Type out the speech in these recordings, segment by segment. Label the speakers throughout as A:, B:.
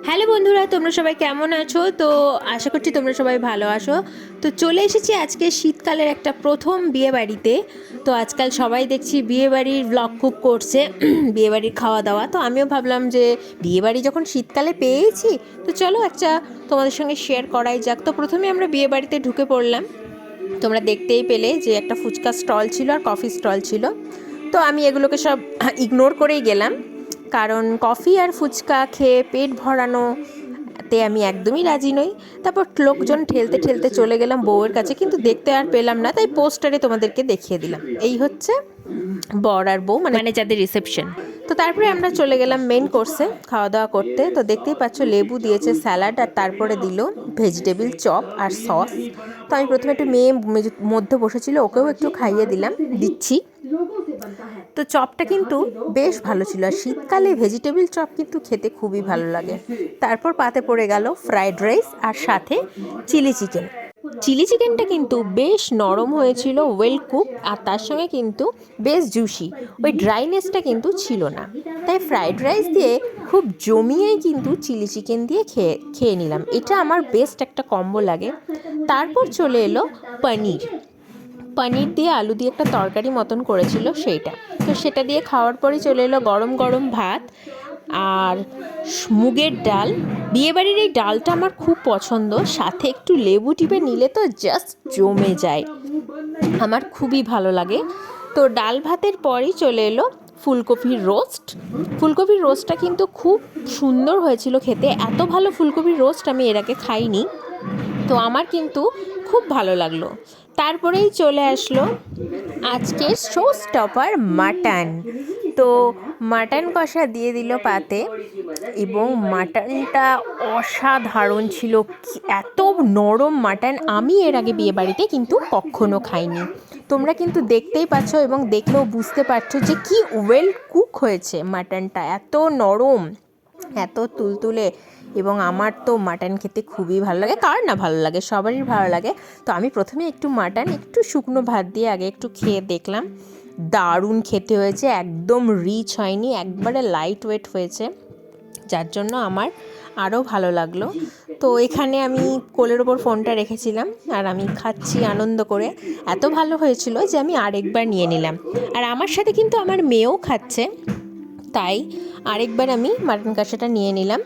A: Hello বন্ধুরা, তোমরা সবাই কেমন আছো? তো আশা করছি তোমরা সবাই ভালো আছো। তো চলে এসেছি আজকে শীতকালের একটা প্রথম বিয়ে বাড়িতে। তো আজকাল সবাই দেখছি বিয়েবাড়ির ব্লগ খুব করছে, বিয়েবাড়ির খাওয়া দাওয়া। তো আমিও ভাবলাম যে বিয়েবাড়ি যখন শীতকালে পেয়েছি, তো চলো একটা তোমাদের সঙ্গে শেয়ার করাই যাক। তো প্রথমে আমরা বিয়েবাড়িতে ঢুকে পড়লাম। তোমরা দেখতেই পেলে যে একটা ফুচকা স্টল ছিল আর কফি স্টল ছিল। তো আমি এগুলোকে সব ইগনোর করেই গেলাম, কারণ কফি আর ফুচকা খেয়ে পেট ভরানোতে আমি একদমই রাজি নই। তারপর লোকজন ঠেলতে ঠেলতে চলে গেলাম বউয়ের কাছে, কিন্তু দেখতে আর পেলাম না, তাই পোস্টারে তোমাদেরকে দেখিয়ে দিলাম। এই হচ্ছে বর আর বউ, মানে যাদের রিসেপশন। তো তারপরে আমরা চলে গেলাম মেন কোর্সে খাওয়া দাওয়া করতে। তো দেখতেই পাচ্ছ লেবু দিয়েছে, স্যালাড, আর তারপরে দিল ভেজিটেবিল চপ আর সস। তো আমি প্রথমে একটু মেয়ে মধ্যে বসেছিল, ওকেও একটু খাইয়ে দিচ্ছি। তো চপটা কিন্তু বেশ ভালো ছিল, আর শীতকালে ভেজিটেবিল চপ কিন্তু খেতে খুবই ভালো লাগে। তারপর পাতে পড়ে গেল ফ্রাইড রাইস আর সাথে চিলি চিকেন। চিলি চিকেনটা কিন্তু বেশ নরম হয়েছিল, ওয়েল কুক, আর তার সঙ্গে কিন্তু বেশ জুসি, ওই ড্রাইনেসটা কিন্তু ছিল না। তাই ফ্রাইড রাইস দিয়ে খুব জমিয়েই কিন্তু চিলি চিকেন দিয়ে খেয়ে নিলাম। এটা আমার বেস্ট একটা কম্বো লাগে। তারপর চলে এলো পনির দিয়ে আলু দিয়ে একটা তরকারি মতন করেছিল সেইটা। তো সেটা দিয়ে খাওয়ার পরেই চলে এলো গরম গরম ভাত আর মুগের ডাল। বিয়েবাড়ির এই ডালটা আমার খুব পছন্দ, সাথে একটু লেবু টিপে নিলে তো জাস্ট জমে যায়, আমার খুবই ভালো লাগে। তো ডাল ভাতের পরই চলে এলো ফুলকপির রোস্টটা কিন্তু খুব সুন্দর হয়েছিল খেতে। এত ভালো ফুলকপির রোস্ট আমি এর আগে খাইনি, তো আমার কিন্তু খুব ভালো লাগলো। তারপরেই চলে আসলো আজকের শো স্টপার মাটন। তো মাটন কষা দিয়ে দিল পাতে, এবং মাটনটা অসাধারণ ছিল। এত নরম মাটন আমি এর আগে বিয়ে বাড়িতে কিন্তু কখনো খাইনি। তোমরা কিন্তু দেখতেই পাচ্ছ এবং দেখলেও বুঝতে পারছো যে কি ওয়েল কুক হয়েছে মাটনটা, এত নরম, এত তুলতুলে। এবং আমার তো মাটন খেতে খুবই ভালো লাগে, কার না ভালো লাগে, সবারই ভালো লাগে। তো আমি প্রথমে একটু মাটন একটু শুকনো ভাত দিয়ে আগে একটু খেয়ে দেখলাম, দারুণ খেতে হয়েছে, একদম রিচ হয়নি, একবারে লাইট ওয়েট হয়েছে, যার জন্য আমার আরও ভালো লাগলো। তো এখানে আমি কোলের ওপর ফোনটা রেখেছিলাম আর আমি খাচ্ছি আনন্দ করে। এত ভালো হয়েছিল যে আমি আরেকবার নিয়ে নিলাম, আর আমার সাথে কিন্তু আমার মেয়েও খাচ্ছে, তাই আরেকবার আমি মাটন কষাটা নিয়ে নিলাম।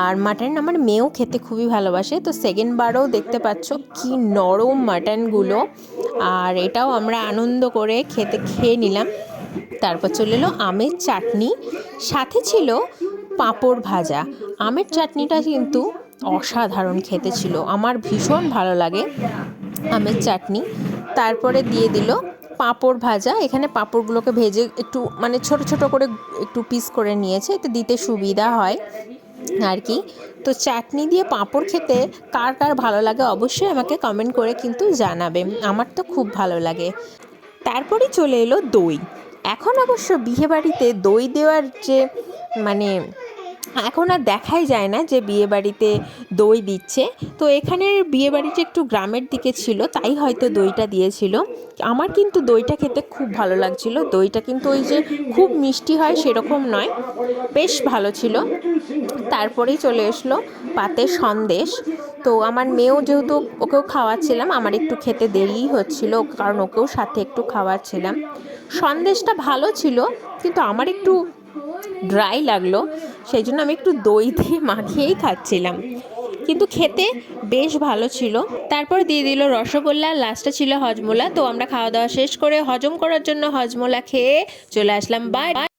A: আর মাটন আমার মেয়েও খেতে খুবই ভালোবাসে, তো সেকেন্ড বারও দেখতে পাচ্ছ কি নরম মাটনগুলো, আর এটাও আমরা আনন্দ করে খেয়ে নিলাম। তারপর চলে এলো আমের চাটনি, সাথে ছিল পাঁপড় ভাজা। আমের চাটনিটা কিন্তু অসাধারণ খেতে ছিল, আমার ভীষণ ভালো লাগে আমের চাটনি। তারপরে দিয়ে দিল পাঁপড় ভাজা। এখানে পাঁপড়গুলোকে ভেজে একটু মানে ছোট ছোট করে একটু পিস করে নিয়েছে, এতে দিতে সুবিধা হয় আর কি। তো চাটনি দিয়ে পাঁপড় খেতে কার কার ভালো লাগে অবশ্যই আমাকে কমেন্ট করে কিন্তু জানাবে, আমার তো খুব ভালো লাগে। তারপরে চলে এলো দই। এখন অবশ্য বিয়েবাড়িতে দই দেওয়ার যে মানে এখন আর দেখাই যায় না যে বিয়েবাড়িতে দই দিচ্ছে। তো এখানের বিয়েবাড়িটা একটু গ্রামের দিকে ছিল, তাই হয়তো দইটা দিয়েছিল। আমার কিন্তু দইটা খেতে খুব ভালো লাগছিল। দইটা কিন্তু ওই যে খুব মিষ্টি হয় সেরকম নয়, বেশ ভালো ছিল। তারপরেই চলে আসলো পাতে সন্দেশ। তো আমার মেয়েও যেহেতু, ওকেও খাওয়াচ্ছিলাম, আমার একটু খেতে দেরিই হচ্ছিল, কারণ ওকেও সাথে একটু খাওয়াচ্ছিলাম। সন্দেশটা ভালো ছিল, কিন্তু আমার একটু ড্রাই লাগলো, সেই জন্য আমি একটু দই দিয়ে মাখিয়েই খাচ্ছিলাম, কিন্তু খেতে বেশ ভালো ছিল। তারপর দিয়ে দিল রসগোল্লা, লাস্টে ছিল হজমোলা। তো আমরা খাওয়া দাওয়া শেষ করে হজম করার জন্য হজমোলা খেয়ে চলে আসলাম বাড়ি।